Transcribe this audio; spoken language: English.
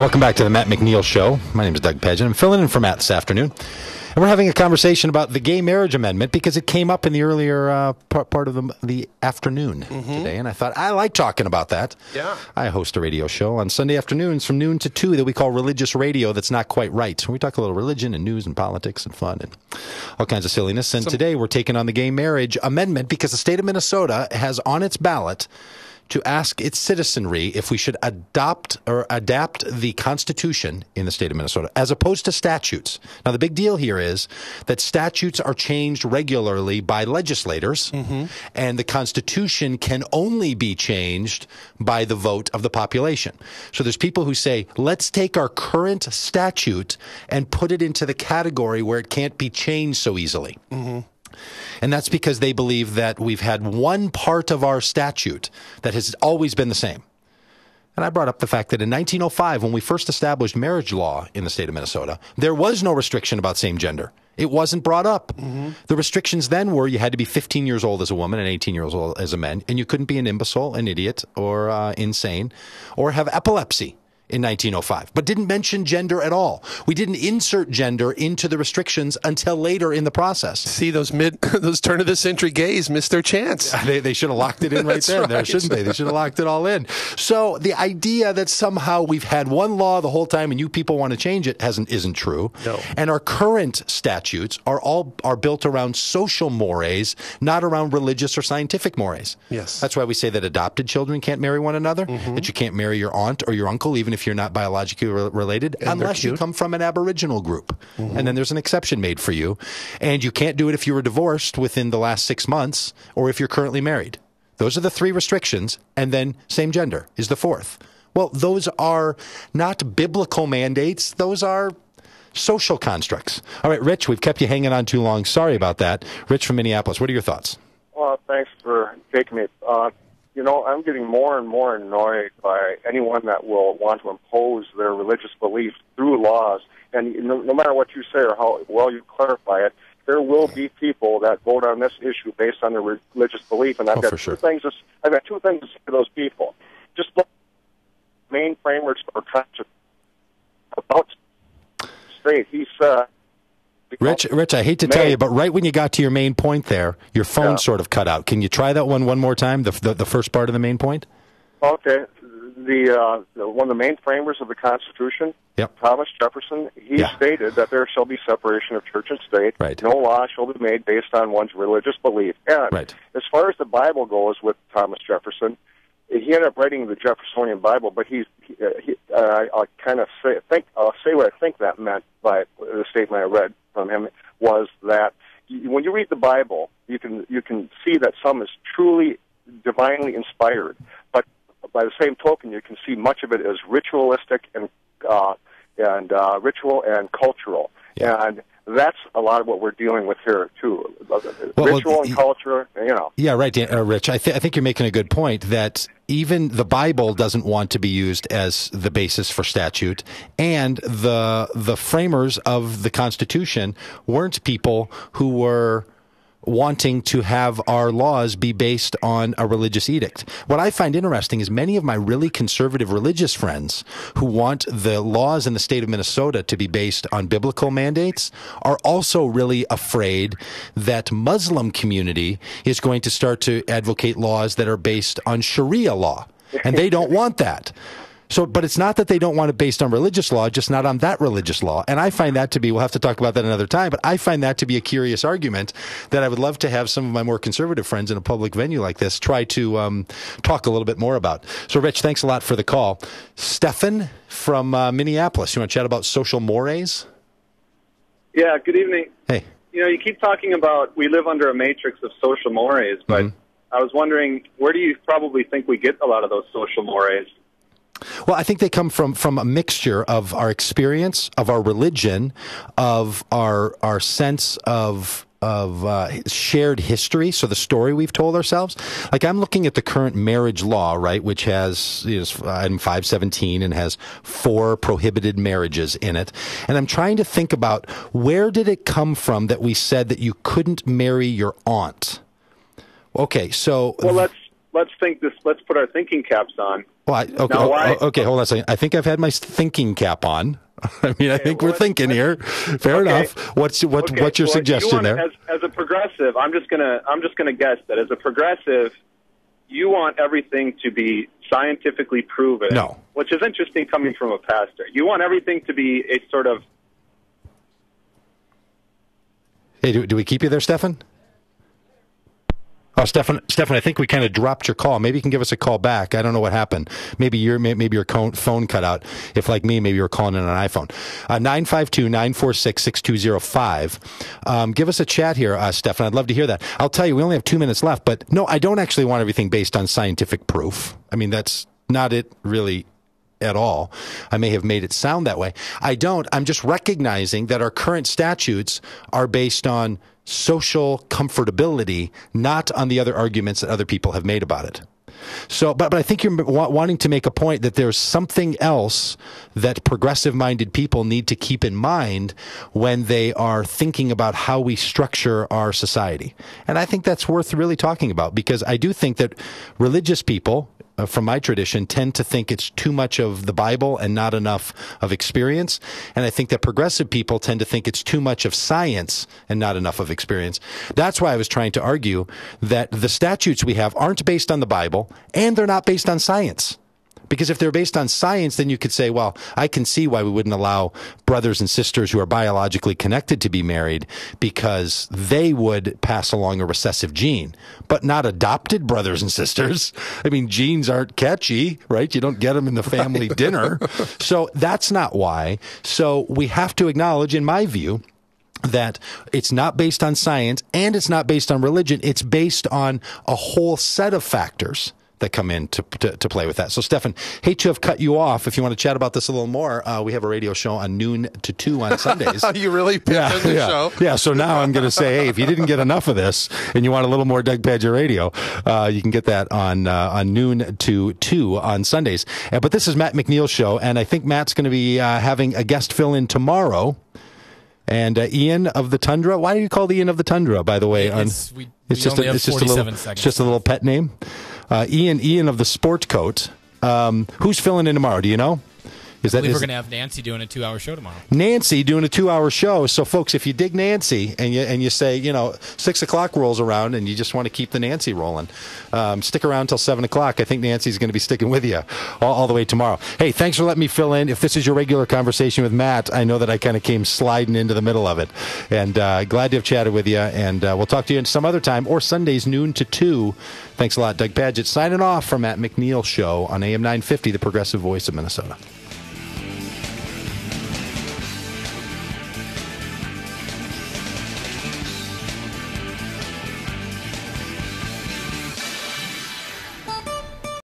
Welcome back to the Matt McNeil Show. My name is Doug Pagitt. I'm filling in for Matt this afternoon. And we're having a conversation about the gay marriage amendment because it came up in the earlier part of the afternoon today. And I thought, I like talking about that. Yeah. I host a radio show on Sunday afternoons from noon to 2 that we call religious radio that's not quite right. We talk a little religion and news and politics and fun and all kinds of silliness. And today we're taking on the gay marriage amendment because the state of Minnesota has on its ballot to ask its citizenry if we should adapt the Constitution in the state of Minnesota as opposed to statutes. Now, the big deal here is that statutes are changed regularly by legislators, and the Constitution can only be changed by the vote of the population. So there's people who say, let's take our current statute and put it into the category where it can't be changed so easily. And that's because they believe that we've had one part of our statute that has always been the same. And I brought up the fact that in 1905, when we first established marriage law in the state of Minnesota, there was no restriction about same gender. It wasn't brought up. The restrictions then were you had to be 15 years old as a woman and 18 years old as a man, and you couldn't be an imbecile, an idiot, or insane, or have epilepsy in 1905, but didn't mention gender at all. We didn't insert gender into the restrictions until later in the process. See, those turn of the century gays missed their chance. They should have locked it in right there, shouldn't they? They should have locked it all in. So the idea that somehow we've had one law the whole time and you people want to change it isn't true. No. And our current statutes are built around social mores, not around religious or scientific mores. Yes. That's why we say that adopted children can't marry one another, that you can't marry your aunt or your uncle, even if you're not biologically related, And unless you come from an Aboriginal group. And then there's an exception made for you. And you can't do it if you were divorced within the last 6 months or if you're currently married. Those are the three restrictions. And then same gender is the fourth. Well, those are not biblical mandates. Those are social constructs. All right, Rich, we've kept you hanging on too long. Sorry about that. Rich from Minneapolis, what are your thoughts? Well, thanks for taking me. I'm getting more and more annoyed by anyone that will want to impose their religious beliefs through laws. And no matter what you say or how well you clarify it, there will be people that vote on this issue based on their religious belief. And I've got two things to say to those people. Just look at the main frameworks or concepts about state. He said. Rich, I hate to tell you, but right when you got to your main point there, your phone sort of cut out. Can you try that one more time, the first part of the main point? Okay. One of the main framers of the Constitution, Thomas Jefferson, he stated that there shall be separation of church and state. Right. No law shall be made based on one's religious belief. And as far as the Bible goes with Thomas Jefferson, he ended up writing the Jeffersonian Bible, but I'll say what I think that meant by the statement I read from him was that when you read the Bible, you can see that some is truly divinely inspired, but by the same token, you can see much of it as ritualistic and ritual and cultural, and that's a lot of what we're dealing with here too. Ritual and culture, Yeah, right, Rich. I think you're making a good point that even the Bible doesn't want to be used as the basis for statute, and the framers of the Constitution weren't people who were wanting to have our laws be based on a religious edict. What I find interesting is many of my really conservative religious friends who want the laws in the state of Minnesota to be based on biblical mandates are also really afraid that Muslim community is going to start to advocate laws that are based on Sharia law, and they don't want that. So, but it's not that they don't want it based on religious law, just not on that religious law. And I find that to be, we'll have to talk about that another time, but I find that to be a curious argument that I would love to have some of my more conservative friends in a public venue like this try to talk a little bit more about. So, Rich, thanks a lot for the call. Stefan from Minneapolis, you want to chat about social mores? Yeah, good evening. Hey. You keep talking about we live under a matrix of social mores, but I was wondering, where do you probably think we get a lot of those social mores? Well, I think they come from a mixture of our experience, of our religion, of our sense of shared history, so the story we've told ourselves. Like I'm looking at the current marriage law, right, which has item 517 and has 4 prohibited marriages in it. And I'm trying to think about where did it come from that we said that you couldn't marry your aunt? Okay, so... Well, let's put our thinking caps on. Well, okay, hold on a second. I think I've had my thinking cap on. I mean, I think we're thinking here. Fair enough. What's your suggestion there? As a progressive, I'm just gonna guess that as a progressive, you want everything to be scientifically proven. No. Which is interesting coming from a pastor. You want everything to be a sort of... Hey, do we keep you there, Stefan? Oh, Stefan, I think we kind of dropped your call. Maybe you can give us a call back. I don't know what happened. Maybe your phone cut out. If, like me, maybe you were calling in on an iPhone. 952-946-6205. Give us a chat here, Stefan. I'd love to hear that. I'll tell you, we only have 2 minutes left, but no, I don't actually want everything based on scientific proof. I mean, that's not it really at all. I may have made it sound that way. I don't. I'm just recognizing that our current statutes are based on social comfortability, not on the other arguments that other people have made about it. So, but I think you're wanting to make a point that there's something else that progressive-minded people need to keep in mind when they are thinking about how we structure our society. And I think that's worth really talking about, because I do think that religious people, from my tradition, tend to think it's too much of the Bible and not enough of experience. And I think that progressive people tend to think it's too much of science and not enough of experience. That's why I was trying to argue that the statutes we have aren't based on the Bible and they're not based on science. Because if they're based on science, then you could say, well, I can see why we wouldn't allow brothers and sisters who are biologically connected to be married, because they would pass along a recessive gene, but not adopted brothers and sisters. I mean, genes aren't catchy, right? You don't get them in the family dinner. So that's not why. So we have to acknowledge, in my view, that it's not based on science and it's not based on religion. It's based on a whole set of factors that come in to play with that. So, Stefan, hate to have cut you off. If you want to chat about this a little more, we have a radio show on noon to 2 on Sundays. You really picked on the show? Yeah, so now I'm going to say, hey, if you didn't get enough of this and you want a little more Doug Pagitt radio, you can get that on noon to 2 on Sundays. But this is Matt McNeil's show, and I think Matt's going to be having a guest fill-in tomorrow. And Ian of the Tundra. Why do you call the Ian of the Tundra, by the way? It's just a little pet name. Ian of the Sport Coat. Who's filling in tomorrow? Do you know? I believe we're going to have Nancy doing a 2-hour show tomorrow. Nancy doing a 2-hour show. So, folks, if you dig Nancy and you say, 6 o'clock rolls around and you just want to keep the Nancy rolling, stick around till 7 o'clock. I think Nancy's going to be sticking with you all the way tomorrow. Hey, thanks for letting me fill in. If this is your regular conversation with Matt, I know that I kind of came sliding into the middle of it. And glad to have chatted with you. And we'll talk to you some other time, or Sundays noon to 2. Thanks a lot. Doug Pagitt signing off from Matt McNeil Show on AM 950, the progressive voice of Minnesota.